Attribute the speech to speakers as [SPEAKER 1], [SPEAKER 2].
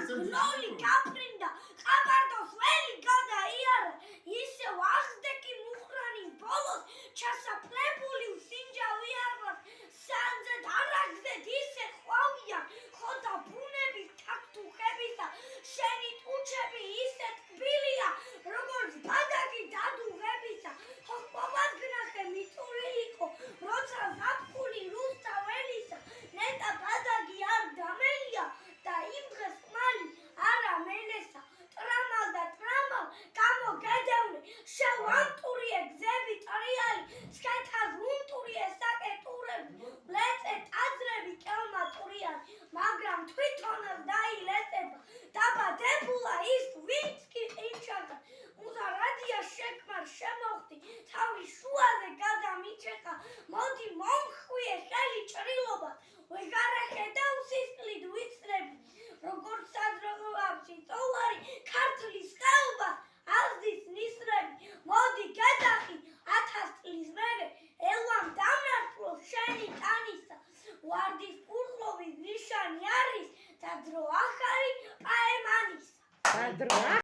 [SPEAKER 1] გნოლი გაფრინდა, ყაბარდოს ველი გადაიარა, ისევ აღზრდილი მუხრანის ბოლოს ჩასაფლებული სინჯავი არყავს, სანძეთ არაგზეთ ისე ყვავიან, ხოდა ბუნების თაქთუხებისა, შენი ტუჩები ისე ტკბილია, როგორც ბადაგი დადუღებისა, ხოხბობას გნახე მიწური იყო, როცა ზაფხული რუსთა ველისა, ნეტა ბადაგი არ დამელია და იმ დღეს ხმალი არ ამენესა, ტრამალ და ტრამალ გამოგედევნე, შევამტურიე გზები ტრიალი, სქეთას უნტურიე საკეტურები, ლეწე ტაძრები კელმა ტრიალი, მაგრამ თვითონაც დაილეწება, დაბადებულა ის ვინც კი ყინჩაღა, მუზარადია შექმარ შემოხდი, თავის შუაზე გადამიჭეხა, მოდი მომხვიე ხელი ჭრილობა, ვეღარა ხედავ სისხლით ვიცნები, როგორც სადროღოებში წოლარი ქართლის ხეობას აზდის ნისრები, მოდი გეძახი 1000 წლის მერე, ელვამ დამნართლო შენი ტანისა, ვარდის პურღლობის ნიშანი არის და დრო ახალი პაემანისა.